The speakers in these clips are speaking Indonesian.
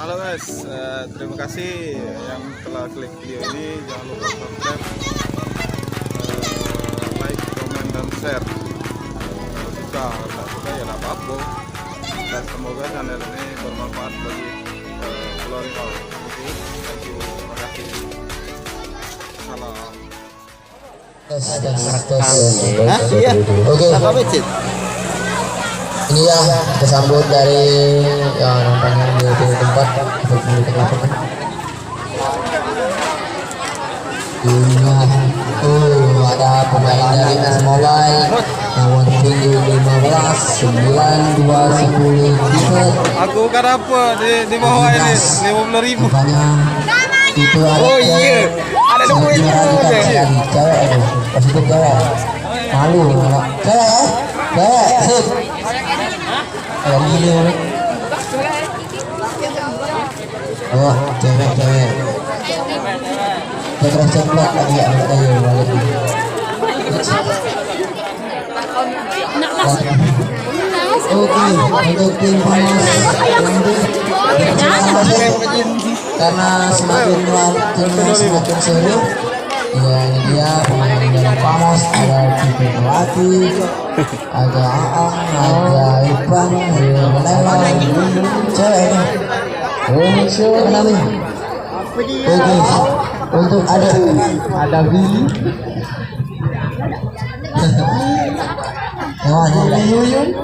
Halo guys, terima kasih yang telah klik video ini. Jangan lupa subscribe, like, komen, dan share. Kalau suka, tak suka ya tidak apa-apa. Dan semoga channel ini bermanfaat bagi follower. Oke, terima kasih. Salam. Iya. Oke. Ini ya kita sambut dari yang nampaknya di tempat ada pemain dari AS Mobile nomor punggung 15 9210 tiket. Aku kan apa di bawah ini 50.000. Itu ada. Oh iya, ada duit juga. Cewek itu, positif cewek. Malu, cewek ya, cewek, sip. Ada gini. Oh, cewek. Cewek coklat lagi ya, ayo balik. Oke, untuk tim panas karena semakin semakin seru. Ya ini dia pemain dari Pamos, ada Cipi Melati, ada Aang, ada Ipan, ada Menelan, cewek ini. Kenapa? Oke, untuk ada Billy. Yuyun.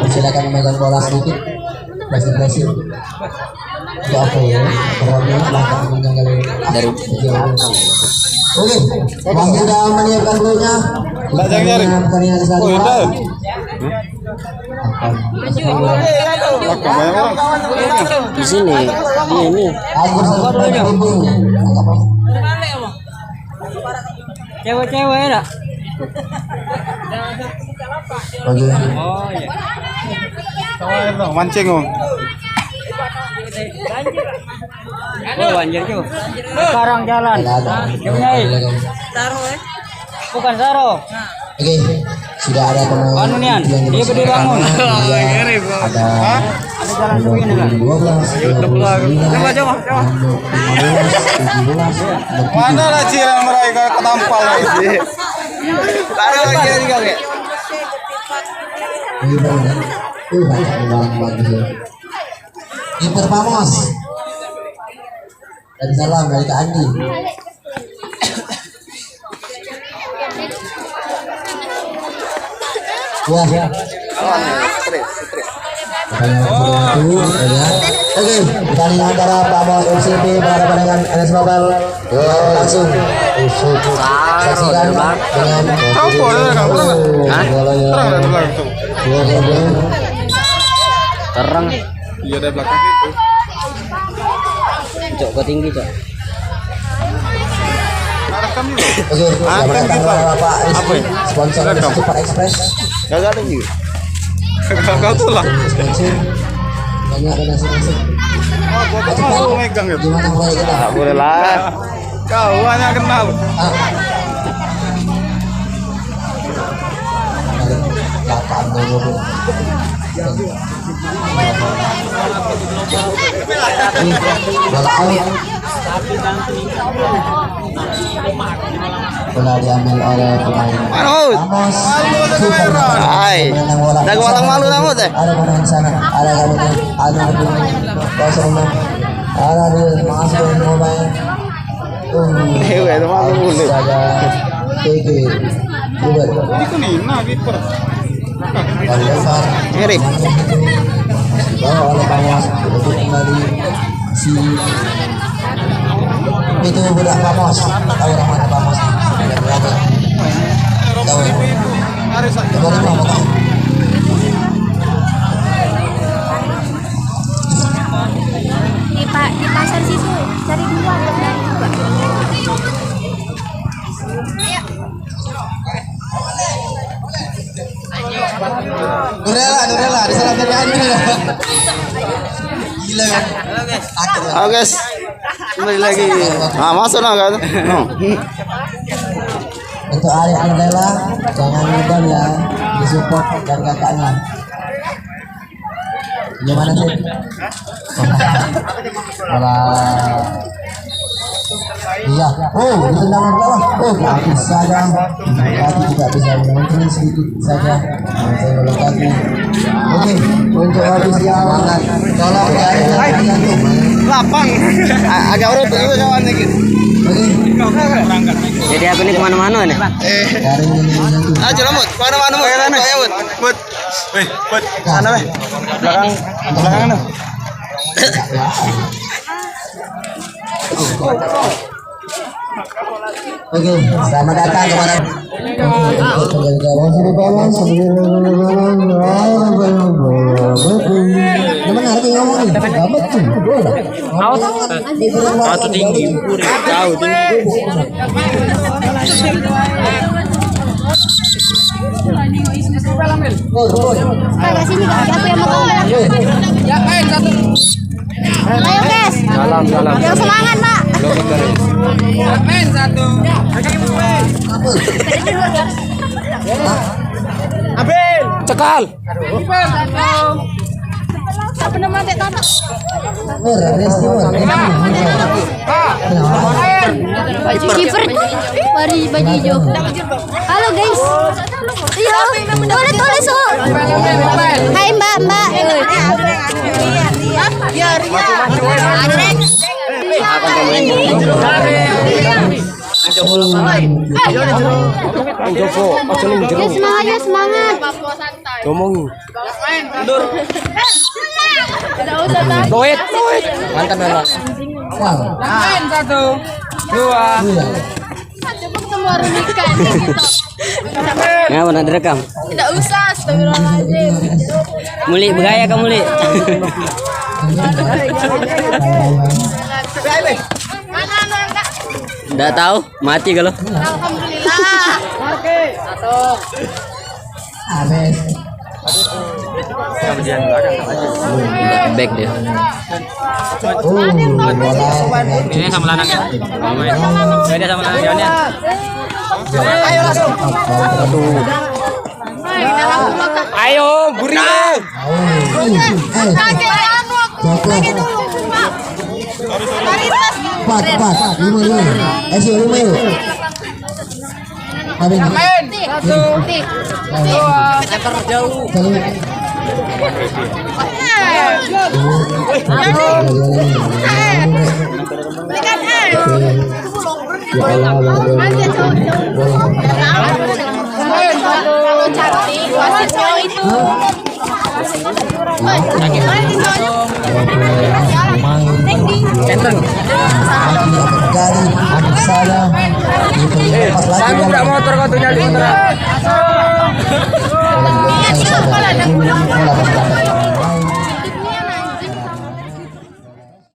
Silakan memegang bola sedikit, basi. Itu apa ya? Orangnya belakang menjangkau dari jauh. Oke, Bang sudah menyiapkan golnya. Pertandingan saat ini. Di sini, ini. Cewek-cewek ada. Oke. Oh iya. Mancing om. Oh banjir tuh. Sekarang jalan. Saro bukan Saro. Oke, sudah ada pemain. Anu nian, dia berdiri bangun. Ada jalan begini kan. 12, Coba. 17. Mana lah ciran mereka ketampal lagi. Taruh lagi kali. Kiper Pamos. Dan salam dari Kak Andi. Wah. Oke, pertandingan antara Pamos FCP berhadapan dengan AS Mobile. Langsung saksikan dengan Terang. Iya dari belakang itu. Cok ke tinggi cok. Rekam juga. Oke, selamat datang Bapak Rizky, sponsor Super Express. Gak ada juga. Kau tuh lah. Banyak donasi. Oh, gua mau megang ya. Gimana mulai kita? Tak boleh lah. Kau hanya kenal. Lapan dulu. Bola diambil oleh pemain Pamos. Hai. Dah walang malu namu teh. Ada pemain sana, ada kamu, ada kosong, ada di masuk ke Mobile. Itu malu mulu. Ada TG. Ini kunina kiper. Mirip. Dibawa oleh Pamos untuk kembali si itu budak Pamos. Tahu orang mana Pamos? Berapa? Tahu. Coba Pamos. Di pasar situ cari dua Nurela, disalah dari Andi. Gila kan? Halo guys. Kembali lagi. Nah, masuk nah kan. Untuk Ari Andela jangan lupa ya disupport dan kakaknya. Gimana sih? Iya. Oh, di tendangan bawah. Oh, kaki saja. Kaki tidak bisa mengontrol sedikit saja. Saya melengkapi. Oke, untuk habis di awal. Tolong ya. Lapang. Agak urut itu kawan dikit. Jadi aku ini kemana-mana nih. Aja lah, Mut. Kemana-mana, Mut. Kayak Mut. Mut. Wih, Mut. Sana, weh. Belakang anu. Oke, selamat datang kepada gimana arti ngomong nih? Gak betul. Satu tinggi, jauh tinggi. Kagak sini kak, aku yang mau. Ayo guys. Salam. Yang semangat pak. Cekal. Apa nama dek tata? Kiper baju hijau. Halo guys. Iya, tulis so. Hai mbak. Semangat. Ngomong. Doit. Mantap memang. Wow. 1, 2. Coba ketemu orang ikan. Ya, mana direkam? Tidak usah, astagfirullahaladzim. Muli bergaya kamu, Muli. Mana enggak? Enggak tahu, mati kalau. Alhamdulillah. Habis. Back dia. Ini sama lanang ya. Beda sama lanang jalannya. Ayo, gurih. Empat, lima. Ayo, 5 yuk. Habis. Sanggup nggak motor kau tuh nyali motor?